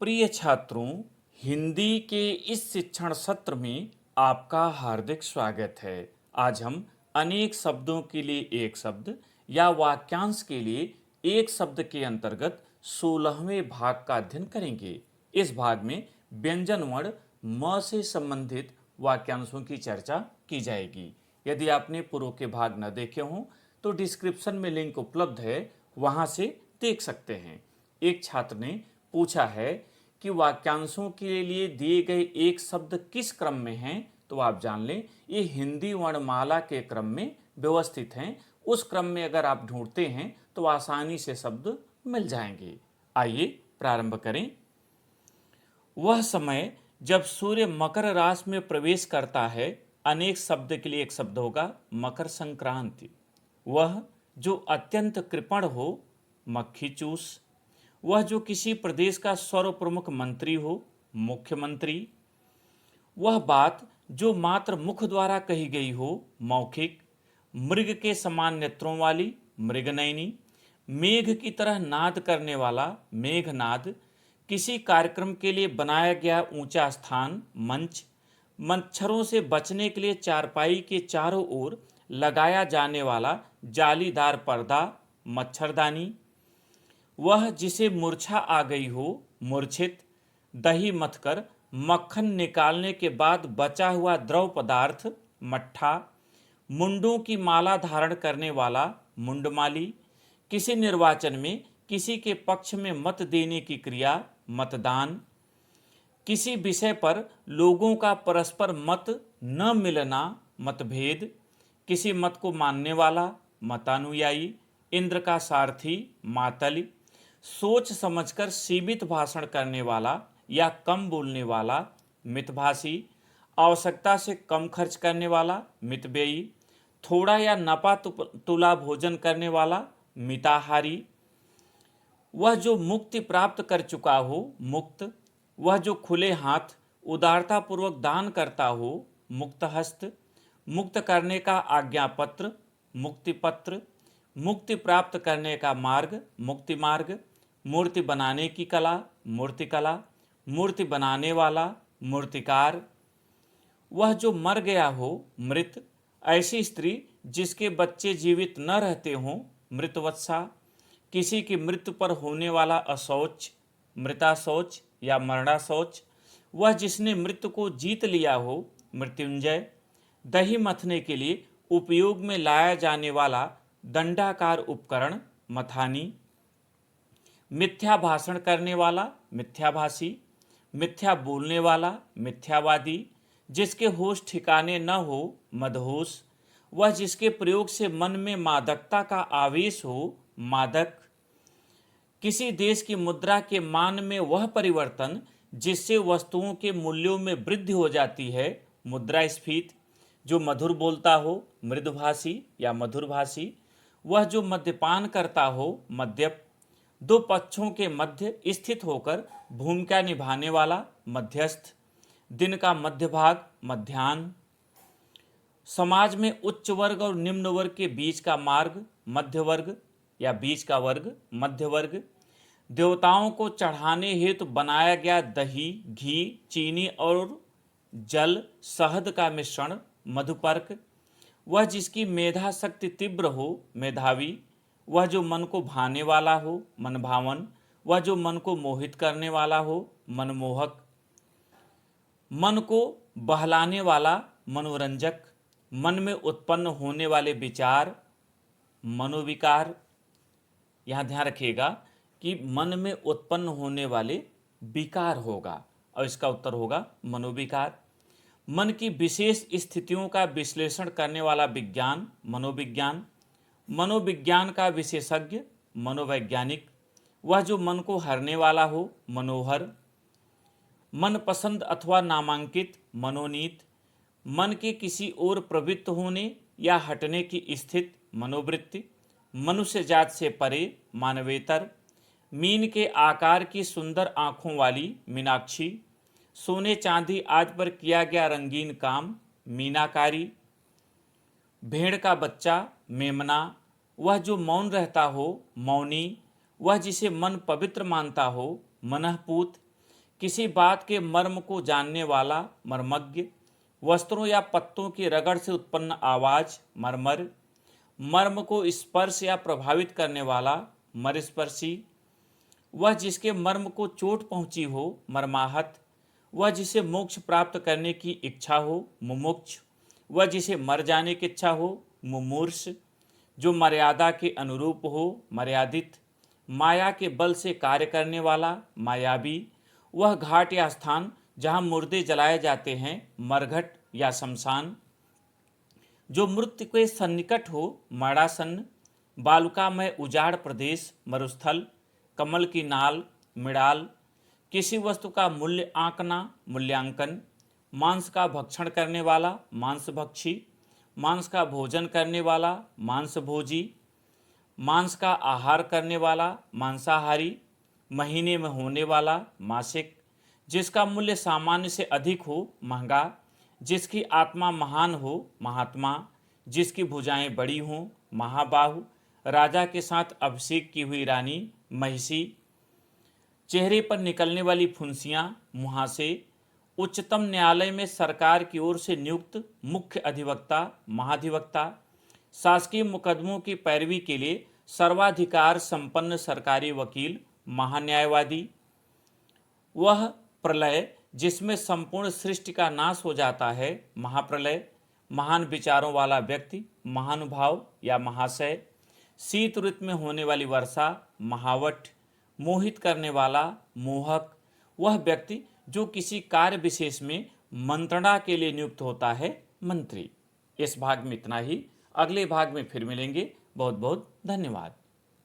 प्रिय छात्रों, हिंदी के इस शिक्षण सत्र में आपका हार्दिक स्वागत है। आज हम अनेक शब्दों के लिए एक शब्द या वाक्यांश के लिए एक शब्द के अंतर्गत 16वें भाग का अध्ययन करेंगे। इस भाग में व्यंजन वर्ण म से संबंधित वाक्यांशों की चर्चा की जाएगी। यदि आपने पूर्व के भाग न देखे हों तो डिस्क्रिप्शन में लिंक उपलब्ध है, वहां से देख सकते हैं। एक छात्र ने पूछा है कि वाक्यांशों के लिए दिए गए एक शब्द किस क्रम में हैं, तो आप जान लें ये हिंदी वर्णमाला के क्रम में व्यवस्थित हैं। उस क्रम में अगर आप ढूंढते हैं तो आसानी से शब्द मिल जाएंगे। आइए प्रारंभ करें। वह समय जब सूर्य मकर राशि में प्रवेश करता है, अनेक शब्द के लिए एक शब्द होगा मकर संक्रांति। वह जो अत्यंत कृपण हो, मक्खी चूस। वह जो किसी प्रदेश का सर्व प्रमुख मंत्री हो, मुख्यमंत्री। वह बात जो मात्र मुख द्वारा कही गई हो, मौखिक। मृग के समान नेत्रों वाली, मृगनयनी। मेघ की तरह नाद करने वाला, मेघनाद। किसी कार्यक्रम के लिए बनाया गया ऊंचा स्थान, मंच। मच्छरों से बचने के लिए चारपाई के चारों ओर लगाया जाने वाला जालीदार पर्दा, मच्छरदानी। वह जिसे मूर्छा आ गई हो, मूर्छित। दही मथकर मक्खन निकालने के बाद बचा हुआ द्रव पदार्थ, मट्ठा। मुंडों की माला धारण करने वाला, मुंडमाली। किसी निर्वाचन में किसी के पक्ष में मत देने की क्रिया, मतदान। किसी विषय पर लोगों का परस्पर मत न मिलना, मतभेद। किसी मत को मानने वाला, मतानुयायी। इंद्र का सारथी, मातली। सोच समझकर सीमित भाषण करने वाला या कम बोलने वाला, मितभाषी। आवश्यकता से कम खर्च करने वाला, मितव्ययी। थोड़ा या नपा तुला भोजन करने वाला, मिताहारी। वह जो मुक्ति प्राप्त कर चुका हो, मुक्त। वह जो खुले हाथ उदारता पूर्वक दान करता हो, मुक्तहस्त। मुक्त करने का आज्ञापत्र, मुक्तिपत्र। मुक्ति प्राप्त करने का मार्ग, मुक्ति मार्ग। मूर्ति बनाने की कला, मूर्तिकला। मूर्ति बनाने वाला, मूर्तिकार। वह जो मर गया हो, मृत। ऐसी स्त्री जिसके बच्चे जीवित न रहते हों, मृतवत्सा। किसी की मृत्यु पर होने वाला अशौच, मृताशौच या मरणाशौच। वह जिसने मृत्यु को जीत लिया हो, मृत्युंजय। दही मथने के लिए उपयोग में लाया जाने वाला दंडाकार उपकरण, मथानी। मिथ्या भाषण करने वाला, मिथ्याभाषी। मिथ्या बोलने वाला, मिथ्यावादी। जिसके होश ठिकाने न हो, मदहोश। वह जिसके प्रयोग से मन में मादकता का आवेश हो, मादक। किसी देश की मुद्रा के मान में वह परिवर्तन जिससे वस्तुओं के मूल्यों में वृद्धि हो जाती है, मुद्रास्फीति। जो मधुर बोलता हो, मृदुभाषी या मधुरभाषी। वह जो मद्यपान करता हो, मद्यप। दो पक्षों के मध्य स्थित होकर भूमिका निभाने वाला, मध्यस्थ। दिन का मध्य भाग, मध्याह्न। समाज में उच्च वर्ग और निम्न वर्ग के बीच का मार्ग, मध्य वर्ग या बीच का वर्ग, मध्य वर्ग। देवताओं को चढ़ाने हेतु बनाया गया दही, घी, चीनी और जल, शहद का मिश्रण, मधुपर्क। वह जिसकी मेधा शक्ति तीव्र हो, मेधावी। वह जो मन को भाने वाला हो, मनभावन। वह जो मन को मोहित करने वाला हो, मनमोहक। मन को बहलाने वाला, मनोरंजक। मन में उत्पन्न होने वाले विचार, मनोविकार। यहाँ ध्यान रखिएगा कि मन में उत्पन्न होने वाले विकार होगा और इसका उत्तर होगा मनोविकार। मन की विशेष स्थितियों का विश्लेषण करने वाला विज्ञान, मनोविज्ञान। मनोविज्ञान का विशेषज्ञ, मनोवैज्ञानिक। वह जो मन को हरने वाला हो, मनोहर। मनपसंद अथवा नामांकित, मनोनीत। मन के किसी ओर प्रवृत्त होने या हटने की स्थिति, मनोवृत्ति। मनुष्य जात से परे, मानवेतर। मीन के आकार की सुंदर आँखों वाली, मीनाक्षी। सोने चांदी आदि पर किया गया रंगीन काम, मीनाकारी। भेड़ का बच्चा, मेमना। वह जो मौन रहता हो, मौनी। वह जिसे मन पवित्र मानता हो, मनःपूत। किसी बात के मर्म को जानने वाला मर्मज्ञ, वस्त्रों या पत्तों की रगड़ से उत्पन्न आवाज मरमर, मर्म को स्पर्श या प्रभावित करने वाला मरस्पर्शी, वह जिसके मर्म को चोट पहुंची हो मर्माहत, वह जिसे मोक्ष प्राप्त करने की इच्छा हो मुमुक्ष, वह जिसे मर जाने की इच्छा हो मुमूर्ष, जो मर्यादा के अनुरूप हो मर्यादित, माया के बल से कार्य करने वाला मायावी, वह घाट या स्थान जहाँ मुर्दे जलाए जाते हैं मरघट या शमशान, जो मृत्यु के सन्निकट हो मरणासन्न, बालुकामय उजाड़ प्रदेश मरुस्थल, कमल की नाल मृणाल, किसी वस्तु का मूल्य आंकना मूल्यांकन, मांस का भक्षण करने वाला मांसभक्षी, मांस का भोजन करने वाला मांसभोजी, मांस का आहार करने वाला मांसाहारी, महीने में होने वाला मासिक, जिसका मूल्य सामान्य से अधिक हो महंगा, जिसकी आत्मा महान हो महात्मा, जिसकी भुजाएं बड़ी हों महाबाहु, राजा के साथ अभिषेक की हुई रानी महिषी, चेहरे पर निकलने वाली फुंसियां मुहासे, उच्चतम न्यायालय में सरकार की ओर से नियुक्त मुख्य अधिवक्ता महाधिवक्ता, शासकीय मुकदमों की पैरवी के लिए सर्वाधिकार संपन्न सरकारी वकील महान्यायवादी, वह प्रलय जिसमें संपूर्ण सृष्टि का नाश हो जाता है महाप्रलय, महान विचारों वाला व्यक्ति महानुभाव या महाशय, शीत ऋतु में होने वाली वर्षा महावट, मोहित करने वाला मोहक, वह व्यक्ति जो किसी कार्य विशेष में मंत्रणा के लिए नियुक्त होता है मंत्री। इस भाग में इतना ही, अगले भाग में फिर मिलेंगे। बहुत बहुत धन्यवाद।